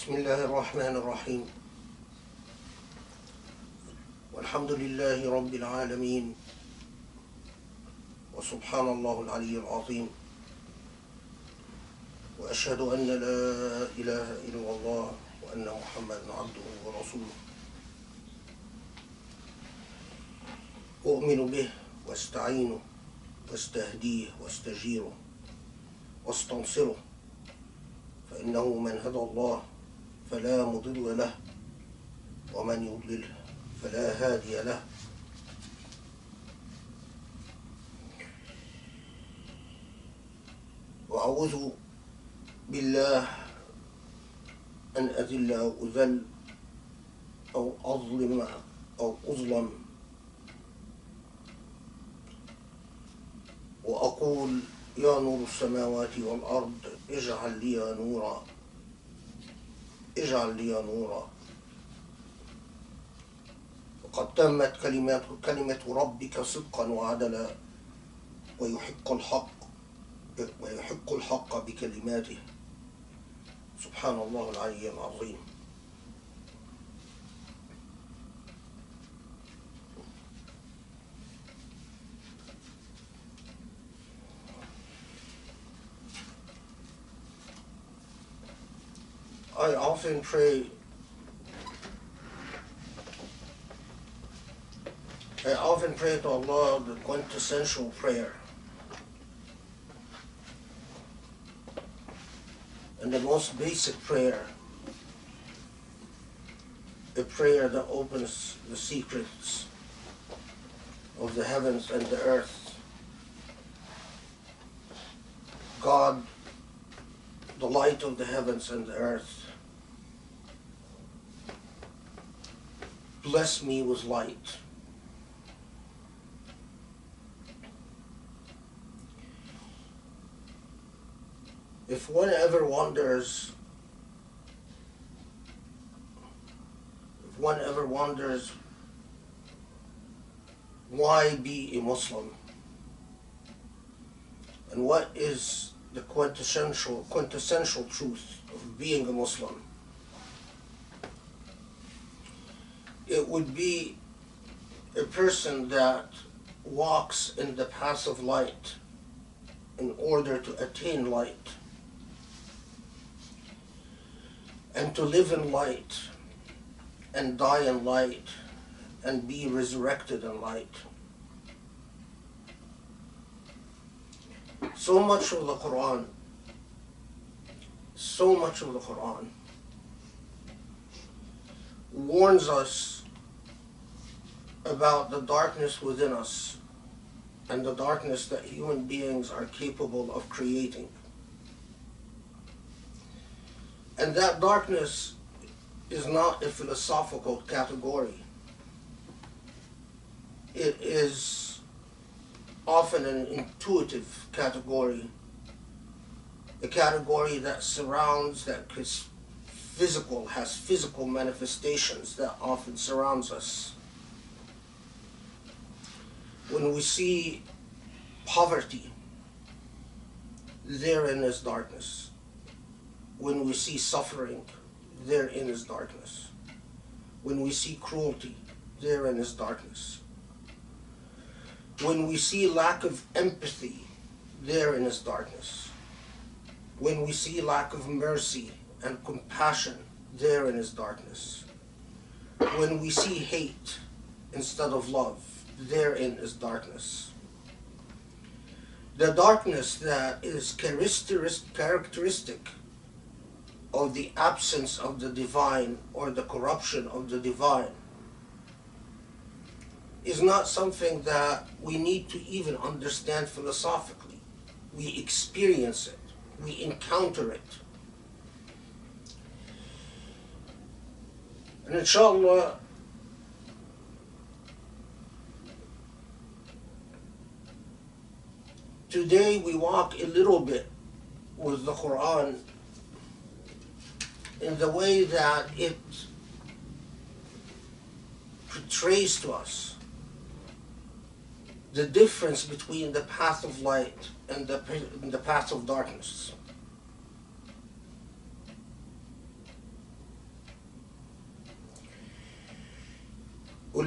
بسم الله الرحمن الرحيم والحمد لله رب العالمين وسبحان الله العلي العظيم وأشهد أن لا إله إلا الله وأن محمدا عبده ورسوله أؤمن به واستعينه واستهديه واستجيره واستنصره فإنه من هدى الله فلا مضل له ومن يضلله فلا هادي له. وأعوذ بالله أن أذل أو أذل أو أظلم أو أظلم، وأقول يا نور السماوات والأرض اجعل لي نورا اجعل لي نورا. وقد تمت كلمة ربك صدقا وعدلا ويحق الحق بكلماته. سبحان الله العلي العظيم. I often pray to Allah the quintessential prayer and the most basic prayer, a prayer that opens the secrets of the heavens and the earth. God, the light of the heavens and the earth, bless me with light. If one ever wonders why be a Muslim and what is the quintessential truth of being a Muslim, it would be a person that walks in the path of light in order to attain light, and to live in light and die in light and be resurrected in light. So much of the Quran warns us about the darkness within us and the darkness that human beings are capable of creating. And that darkness is not a philosophical category. It is often an intuitive category, a category that has physical manifestations that often surrounds us. When we see poverty, therein is darkness. When we see suffering, therein is darkness. When we see cruelty, therein is darkness. When we see lack of empathy, therein is darkness. When we see lack of mercy and compassion, therein is darkness. When we see hate instead of love, therein is darkness. The darkness that is characteristic of the absence of the divine or the corruption of the divine is not something that we need to even understand philosophically. We experience it. We encounter it. And inshallah, today we walk a little bit with the Quran in the way that it portrays to us the difference between the path of light and the path of darkness.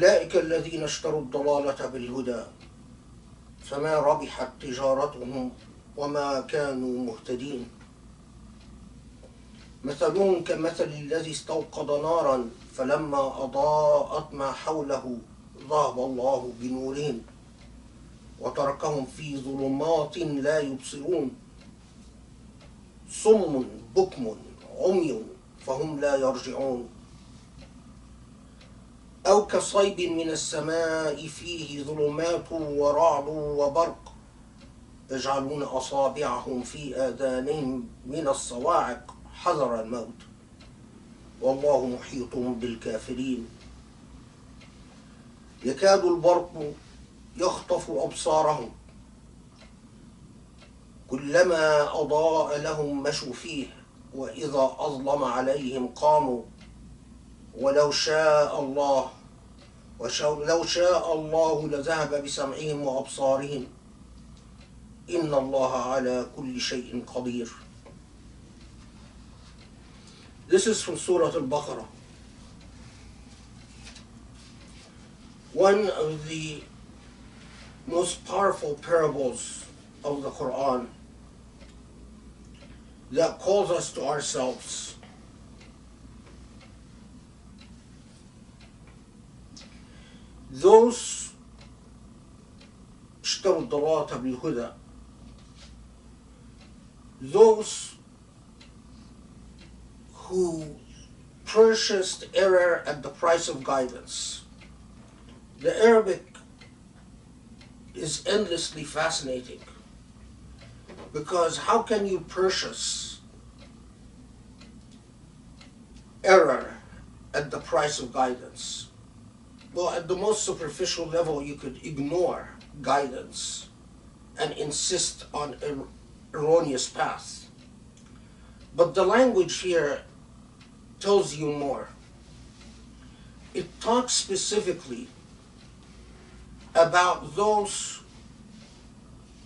أولئك الذين اشتروا الضلالة بالهدى فما ربحت تجارتهم وما كانوا مهتدين مثلهم كمثل الذي استوقد نارا فلما أضاءت ما حوله ذهب الله بنورهم وتركهم في ظلمات لا يبصرون صم بكم عمي فهم لا يرجعون أو كصيب من السماء فيه ظلمات ورعد وبرق يجعلون أصابعهم في آذانهم من الصواعق حذر الموت والله محيط بالكافرين يكاد البرق يخطف أبصارهم كلما أضاء لهم مشوا فيه وإذا أظلم عليهم قاموا ولو شاء الله لذهب بسمعهم وأبصارهم إن الله على كل شيء قدير. This is from Surah Al-Baqarah. One of the most powerful parables of the Quran that calls us to ourselves. Those اشتروا الضلالة بالهدى, those who purchased error at the price of guidance. The Arabic is endlessly fascinating because how can you purchase error at the price of guidance? Well, at the most superficial level, you could ignore guidance and insist on an erroneous path. But the language here tells you more. It talks specifically about those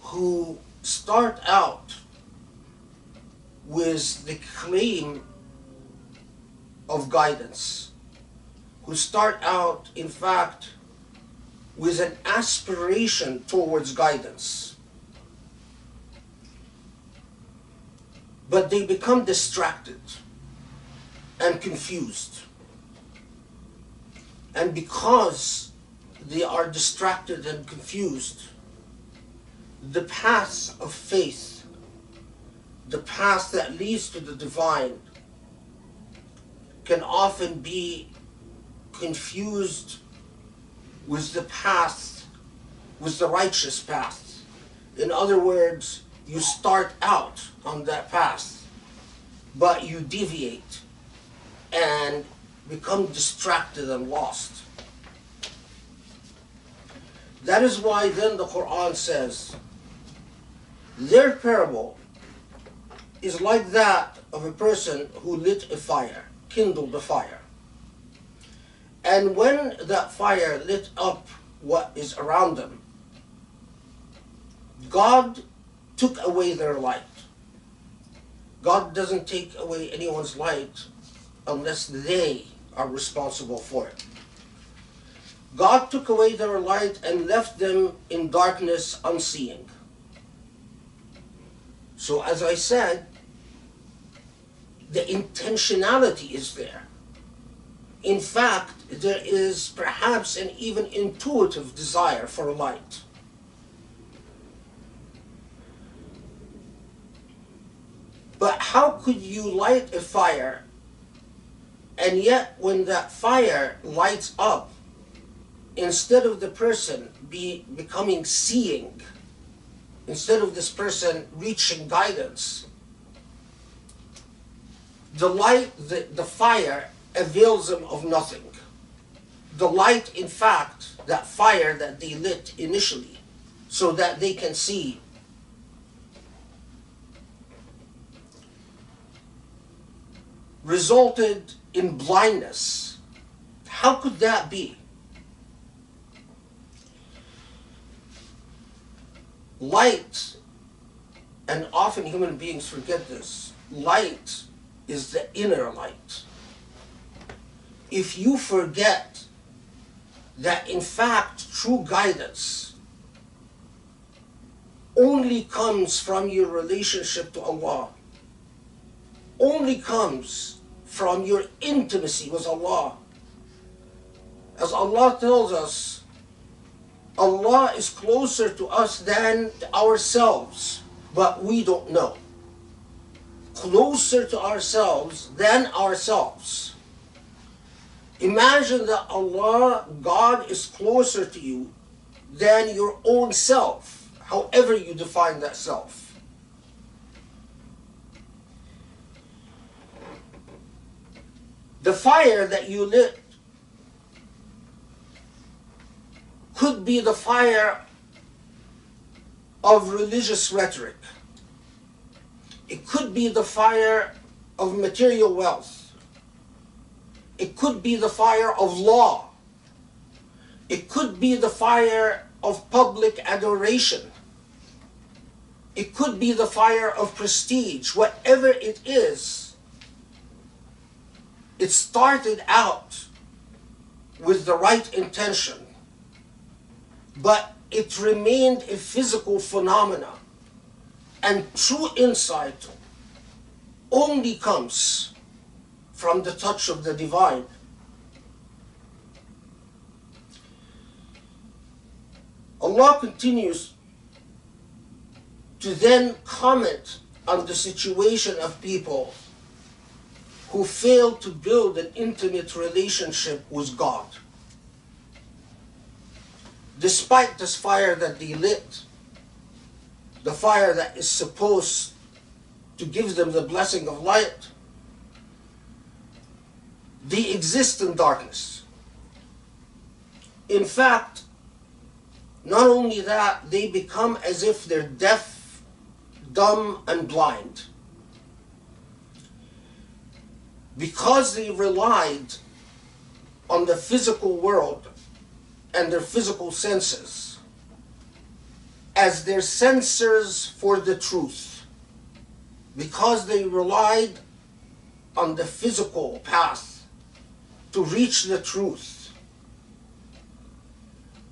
who start out with the claim of guidance, who start out, in fact, with an aspiration towards guidance. But they become distracted and confused. And because they are distracted and confused, the path of faith, the path that leads to the divine, can often be confused with the path, with the righteous path. In other words, you start out on that path, but you deviate and become distracted and lost. That is why then the Quran says, their parable is like that of a person who lit a fire, kindled a fire. And when that fire lit up what is around them, God took away their light. God doesn't take away anyone's light unless they are responsible for it. God took away their light and left them in darkness, unseeing. So as I said, the intentionality is there. In fact, there is perhaps an even intuitive desire for light. But how could you light a fire, and yet when that fire lights up, instead of the person becoming seeing, instead of this person reaching guidance, the light, the fire avails them of nothing. The light, in fact, that fire that they lit initially so that they can see, resulted in blindness. How could that be? Light, and often human beings forget this, light is the inner light. If you forget that in fact true guidance only comes from your relationship to Allah, only comes from your intimacy with Allah. As Allah tells us, Allah is closer to us than ourselves, but we don't know. Closer to ourselves than ourselves. Imagine that Allah, God, is closer to you than your own self, however you define that self. The fire that you lit could be the fire of religious rhetoric. It could be the fire of material wealth. It could be the fire of law. It could be the fire of public adoration. It could be the fire of prestige. Whatever it is, it started out with the right intention, but it remained a physical phenomena. And true insight only comes from the touch of the divine. Allah continues to then comment on the situation of people who fail to build an intimate relationship with God. Despite this fire that they lit, the fire that is supposed to give them the blessing of light, they exist in darkness. In fact, not only that, they become as if they're deaf, dumb, and blind. Because they relied on the physical world and their physical senses as their sensors for the truth, because they relied on the physical path to reach the truth,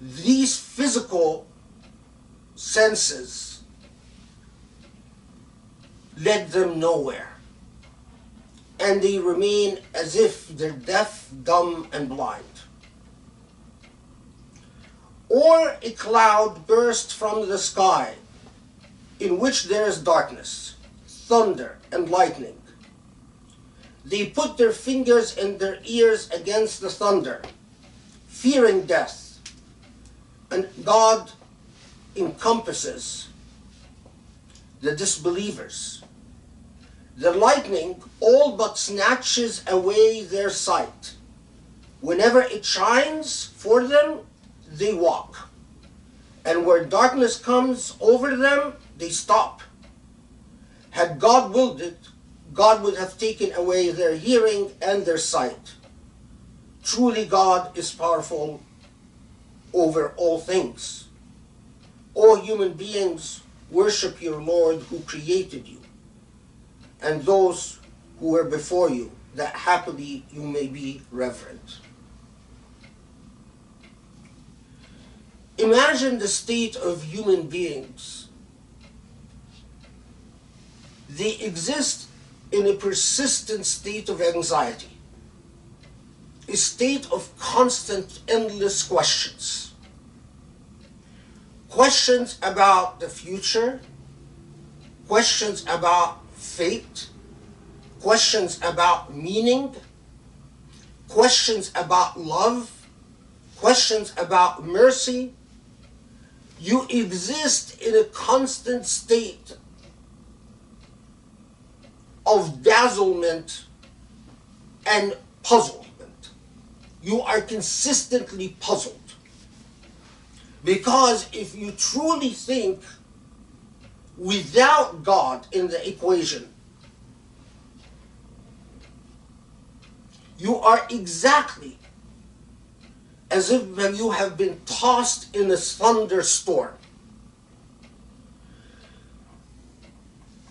these physical senses led them nowhere, and they remain as if they're deaf, dumb, and blind. Or a cloud burst from the sky, in which there is darkness, thunder, and lightning. They put their fingers and their ears against the thunder, fearing death, and God encompasses the disbelievers. The lightning all but snatches away their sight. Whenever it shines for them, they walk. And where darkness comes over them, they stop. Had God willed it, God would have taken away their hearing and their sight. Truly God is powerful over all things. O human beings, worship your Lord who created you, and those who were before you, that happily you may be reverent. Imagine the state of human beings. They exist in a persistent state of anxiety, a state of constant, endless questions. Questions about the future, questions about fate, questions about meaning, questions about love, questions about mercy. You exist in a constant state of dazzlement and puzzlement. You are consistently puzzled. Because if you truly think without God in the equation, you are exactly as if you have been tossed in a thunderstorm.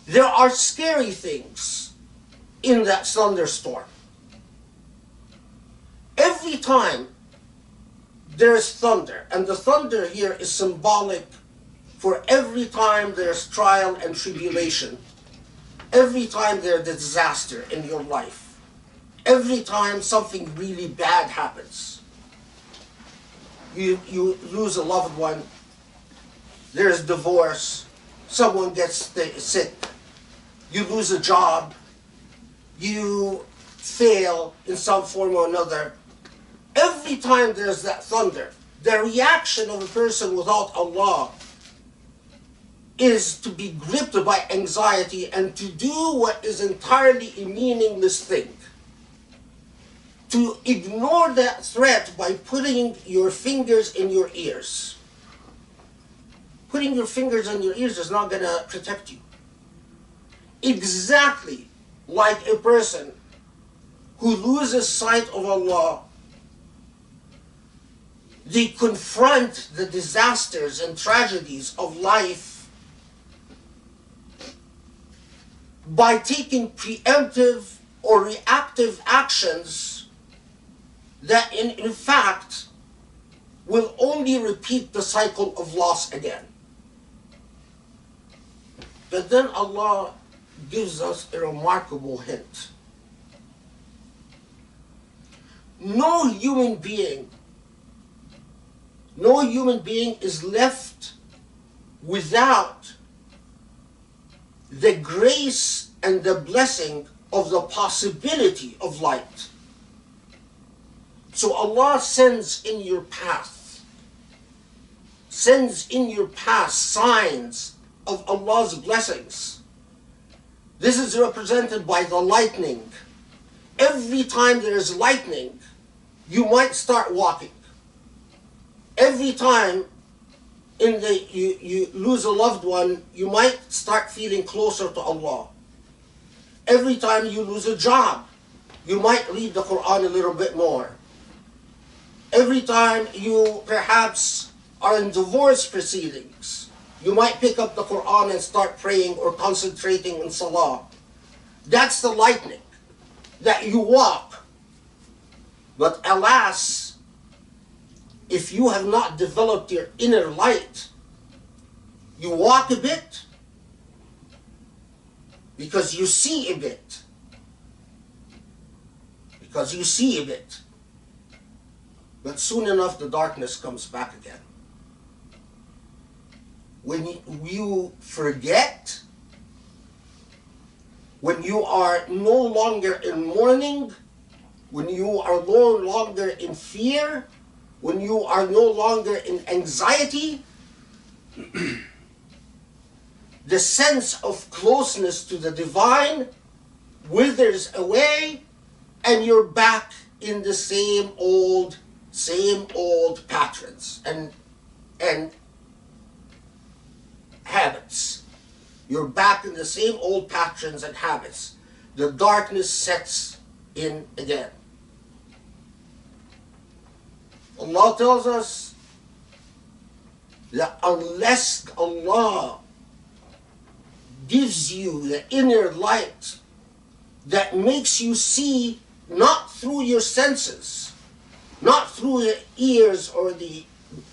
There are scary things in that thunderstorm. Every time there's thunder. And the thunder here is symbolic for every time there's trial and tribulation, every time there's a disaster in your life, every time something really bad happens. You lose a loved one, there's divorce, someone gets sick, you lose a job, you fail in some form or another. Every time there's that thunder, the reaction of a person without Allah is to be gripped by anxiety and to do what is entirely a meaningless thing. To ignore that threat by putting your fingers in your ears. Putting your fingers in your ears is not going to protect you. Exactly like a person who loses sight of Allah, they confront the disasters and tragedies of life by taking preemptive or reactive actions that in fact will only repeat the cycle of loss again. But then Allah gives us a remarkable hint. No human being is left without the grace and the blessing of the possibility of light. So Allah sends in your path signs of Allah's blessings. This is represented by the lightning. Every time there is lightning, you might start walking. Every time you lose a loved one, you might start feeling closer to Allah. Every time you lose a job, you might read the Quran a little bit more. Every time you perhaps are in divorce proceedings, you might pick up the Quran and start praying or concentrating in Salah. That's the lightning, that you walk. But alas, if you have not developed your inner light, you walk a bit because you see a bit. Because you see a bit. But soon enough, the darkness comes back again. When you forget, when you are no longer in mourning, when you are no longer in fear, when you are no longer in anxiety, the sense of closeness to the divine withers away, and you're back in the same old patterns and habits. You're back in the same old patterns and habits. The darkness sets in again. Allah tells us that unless Allah gives you the inner light that makes you see not through your senses, not through the ears or the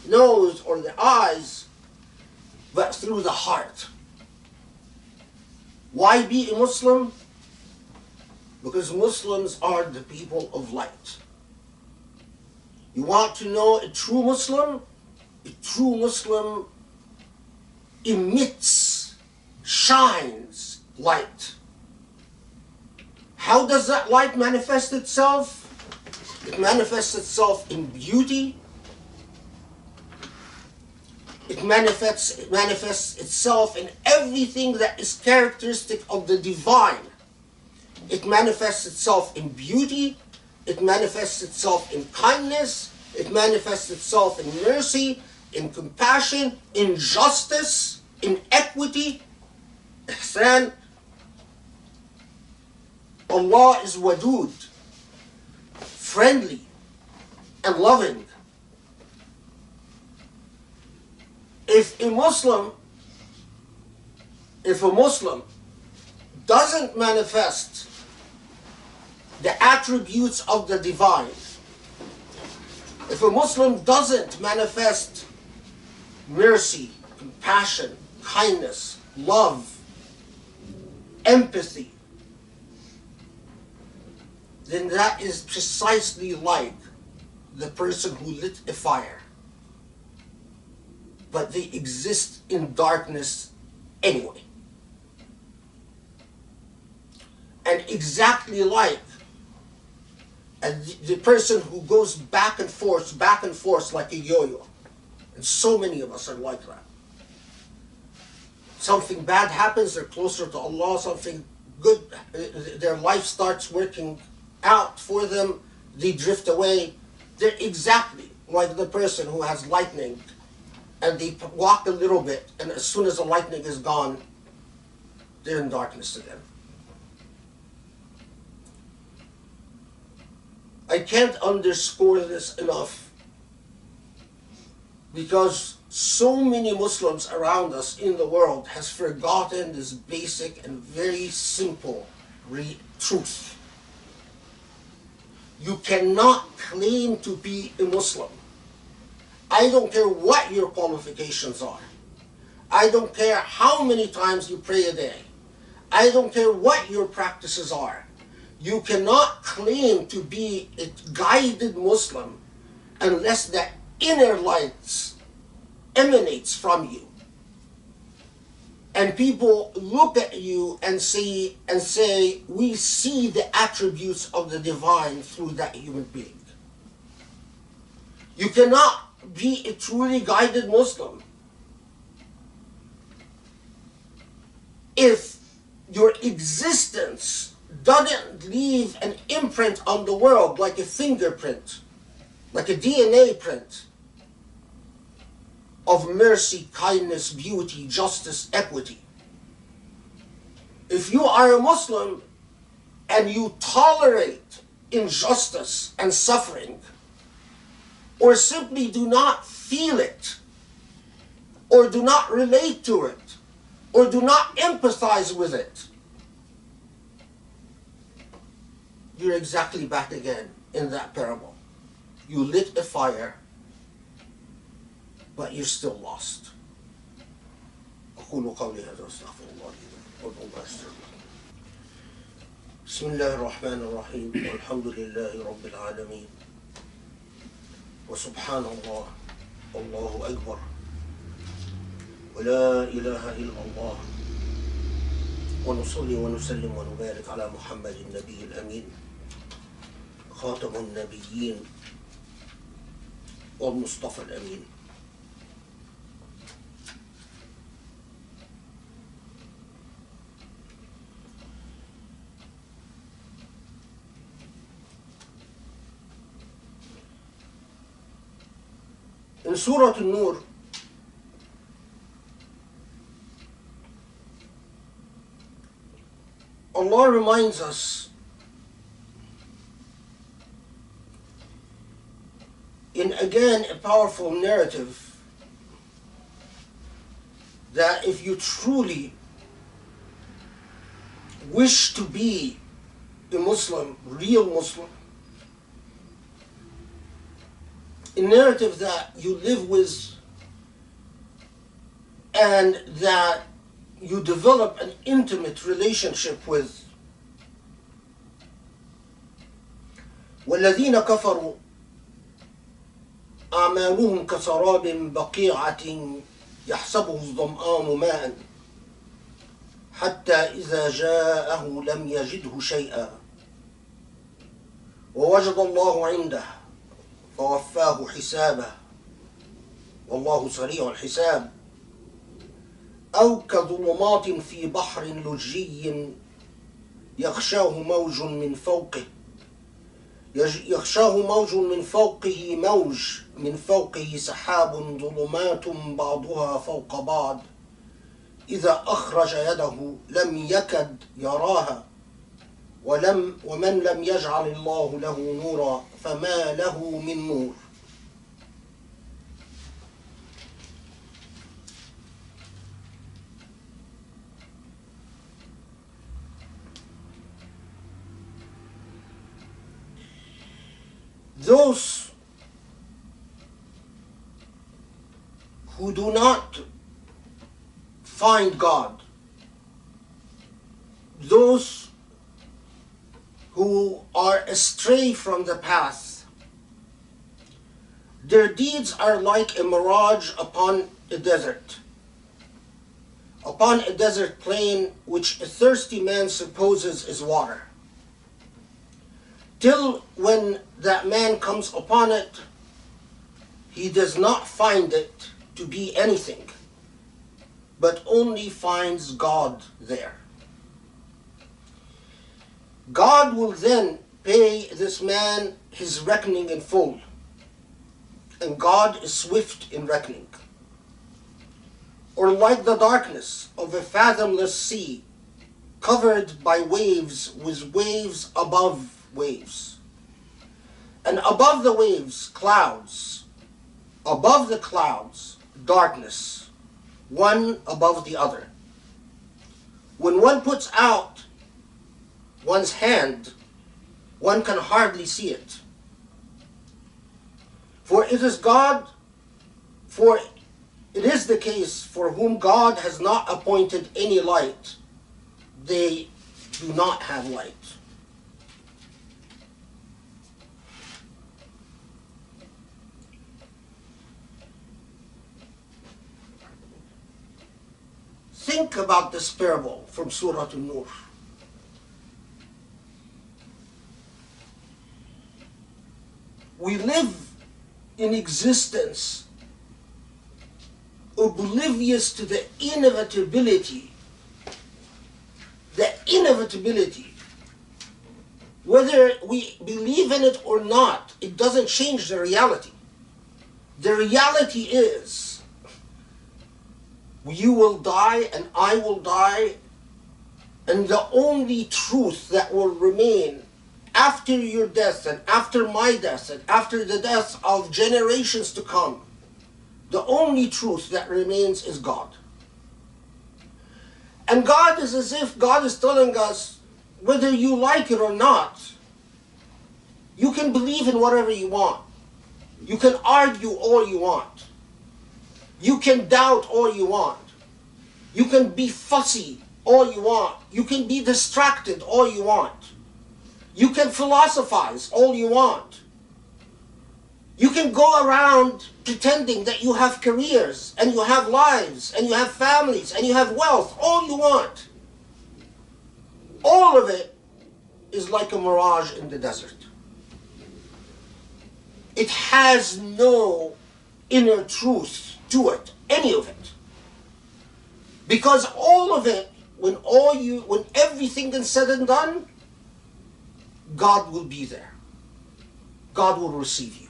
nose or the eyes, but through the heart. Why be a Muslim? Because Muslims are the people of light. You want to know a true Muslim? A true Muslim emits, shines light. How does that light manifest itself? It manifests itself in beauty. It manifests itself in everything that is characteristic of the divine. It manifests itself in beauty. It manifests itself in kindness. It manifests itself in mercy, in compassion, in justice, in equity. Ihsan. Allah is wadud, friendly and loving. If a Muslim doesn't manifest the attributes of the divine, If a Muslim doesn't manifest mercy, compassion, kindness, love, empathy, then that is precisely like the person who lit a fire, but they exist in darkness anyway. And exactly like the person who goes back and forth like a yo-yo. And so many of us are like that. Something bad happens, they're closer to Allah. Something good, their life starts working out for them, they drift away. They're exactly like the person who has lightning, and they walk a little bit, and as soon as the lightning is gone, they're in darkness again. I can't underscore this enough, because so many Muslims around us in the world has forgotten this basic and very simple truth. You cannot claim to be a Muslim. I don't care what your qualifications are. I don't care how many times you pray a day. I don't care what your practices are. You cannot claim to be a guided Muslim unless the inner light emanates from you. And people look at you and say, we see the attributes of the divine through that human being. You cannot be a truly guided Muslim if your existence doesn't leave an imprint on the world, like a fingerprint, like a DNA print of mercy, kindness, beauty, justice, equity. If you are a Muslim and you tolerate injustice and suffering, or simply do not feel it, or do not relate to it, or do not empathize with it, you're exactly back again in that parable. You lit a fire, but you're still lost. أقول قولي هذا واستغفر الله لي ولكم. بسم الله الرحمن الرحيم والحمد لله رب العالمين وسبحان الله والله أكبر ولا إله إلا الله ونصلي ونسلم ونبارك على محمد النبي الأمين خاتم النبيين والمصطفى الأمين. In Surah Al-Nur, Allah reminds us in again a powerful narrative that if you truly wish to be a Muslim, real Muslim, a narrative that you live with and that you develop an intimate relationship with. وَالَّذِينَ كَفَرُوا أعمالهم كسراب بقيعة يحسبه الظمآن ماء حتى إذا جاءه لم يجده شيئا ووجد الله عنده فوفاه حسابه والله سريع الحساب. أو كظلمات في بحر لجي يغشاه موج من فوقه موج من فوقه سحاب ظلمات بعضها فوق بعض إذا أخرج يده لم يكد يراها ومن لم يجعل الله له نورا فما له من نور. Those who do not find God, those who are astray from the path, their deeds are like a mirage upon a desert plain which a thirsty man supposes is water, till when that man comes upon it, he does not find it to be anything, but only finds God there. God will then pay this man his reckoning in full, and God is swift in reckoning. Or like the darkness of a fathomless sea, covered by waves with waves above waves, and above the waves clouds, above the clouds darkness, one above the other. When one puts out one's hand, one can hardly see it. For it is the case for whom God has not appointed any light, they do not have light. Think about this parable from Surah Al-Nur. We live in existence oblivious to the inevitability. Whether we believe in it or not, it doesn't change the reality. The reality is, you will die and I will die, and the only truth that will remain after your death and after my death and after the death of generations to come, the only truth that remains is God. And God is as if God is telling us, whether you like it or not, you can believe in whatever you want. You can argue all you want. You can doubt all you want. You can be fussy all you want. You can be distracted all you want. You can philosophize all you want. You can go around pretending that you have careers and you have lives and you have families and you have wealth, all you want. All of it is like a mirage in the desert. It has no inner truth to it, any of it. Because all of it, when everything is said and done, God will be there. God will receive you.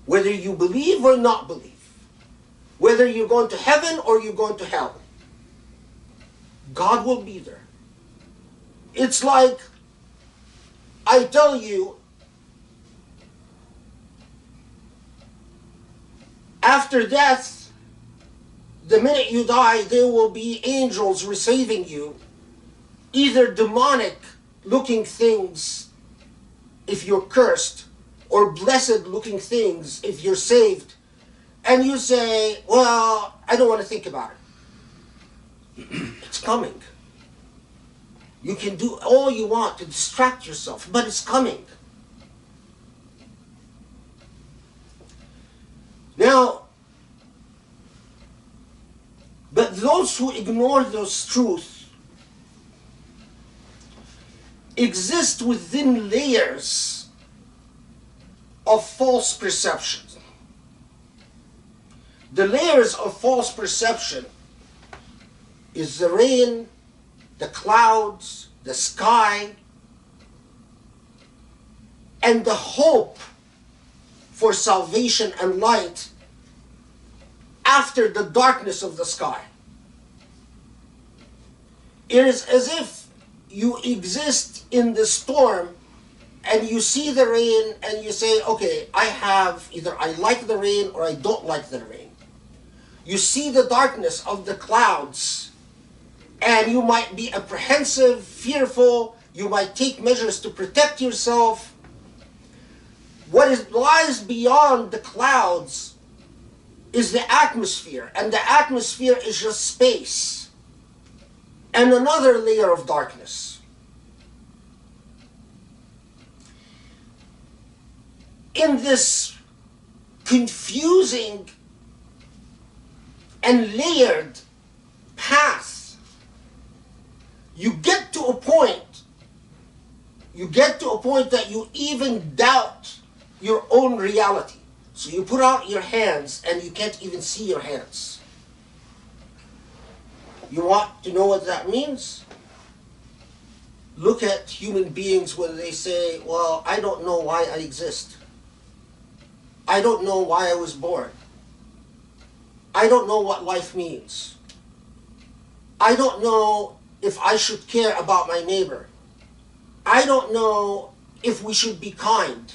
Whether you believe or not believe, whether you're going to heaven or you're going to hell, God will be there. It's like, I tell you, after death, the minute you die, there will be angels receiving you, either demonic looking things if you're cursed, or blessed looking things if you're saved. And you say, well, I don't want to think about it. It's coming. You can do all you want to distract yourself, but it's coming. Now, but those who ignore those truths exist within layers of false perceptions. The layers of false perception is the rain, the clouds, the sky, and the hope for salvation and light after the darkness of the sky. It is as if you exist in the storm and you see the rain and you say, okay, either I like the rain or I don't like the rain. You see the darkness of the clouds and you might be apprehensive, fearful, you might take measures to protect yourself. What lies beyond the clouds is the atmosphere, and the atmosphere is just space and another layer of darkness. In this confusing and layered path, you get to a point that you even doubt your own reality. So you put out your hands and you can't even see your hands. You want to know what that means? Look at human beings when they say, well, I don't know why I exist. I don't know why I was born. I don't know what life means. I don't know if I should care about my neighbor. I don't know if we should be kind.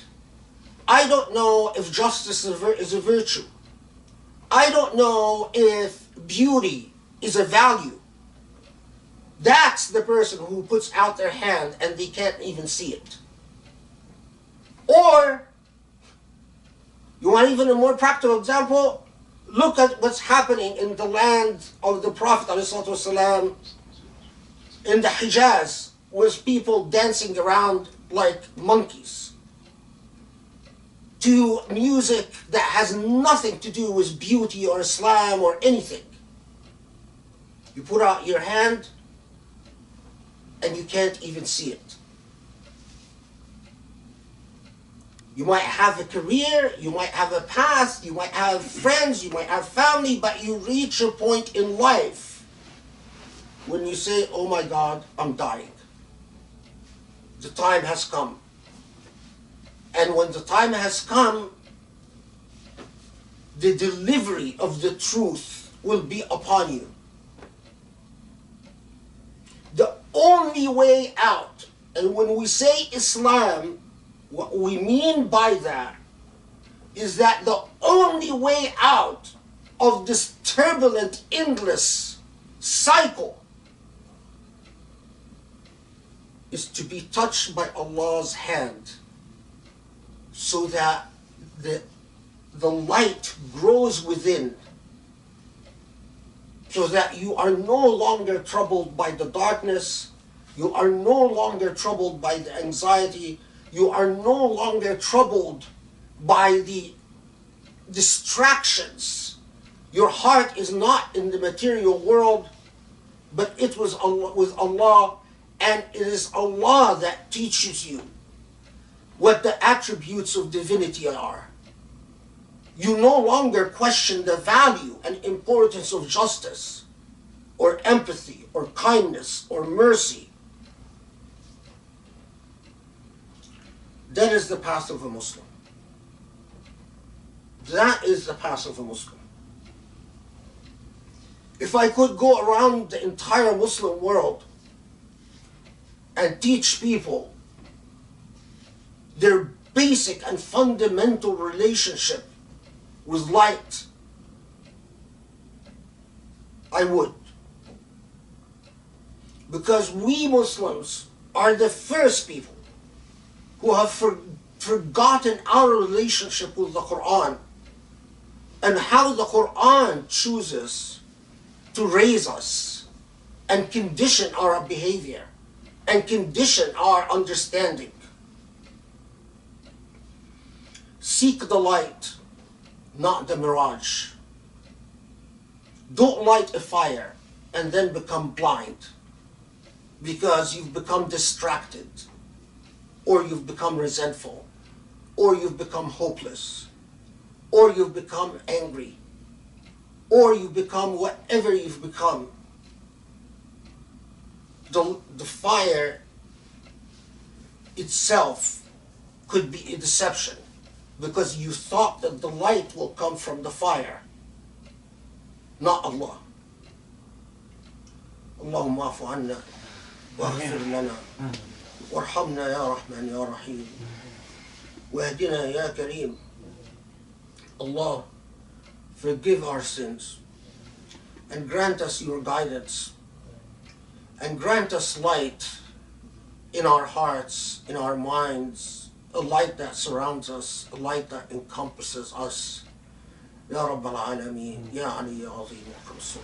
I don't know if justice is a virtue. I don't know if beauty is a value. That's the person who puts out their hand and they can't even see it. Or, you want even a more practical example? Look at what's happening in the land of the Prophet ﷺ, in the Hijaz, with people dancing around like monkeys, to music that has nothing to do with beauty or Islam or anything. You put out your hand and you can't even see it. You might have a career, you might have a past, you might have friends, you might have family, but you reach a point in life when you say, oh my God, I'm dying. The time has come. And when the time has come, the delivery of the truth will be upon you. The only way out, and when we say Islam, what we mean by that is that the only way out of this turbulent, endless cycle is to be touched by Allah's hand, so that the light grows within, so that you are no longer troubled by the darkness, you are no longer troubled by the anxiety, you are no longer troubled by the distractions. Your heart is not in the material world, but it was with Allah, and it is Allah that teaches you what the attributes of divinity are. You no longer question the value and importance of justice, or empathy, or kindness, or mercy. That is the path of a Muslim. That is the path of a Muslim. If I could go around the entire Muslim world and teach people their basic and fundamental relationship with light, I would. Because we Muslims are the first people who have forgotten our relationship with the Quran and how the Quran chooses to raise us and condition our behavior and condition our understanding. Seek the light, not the mirage. Don't light a fire and then become blind because you've become distracted, or you've become resentful, or you've become hopeless, or you've become angry, or you become whatever you've become. The fire itself could be a deception, because you thought that the light will come from the fire, not Allah. Allahumma afu anna wa aghfir lana warhamna ya Rahman ya Rahim wahdina ya Kareem. Allah, forgive our sins and grant us your guidance and grant us light in our hearts, in our minds, a light that surrounds us, a light that encompasses us, Ya Rabbal Alameen, Ya Ali, Ya Azim, Ya Rasul.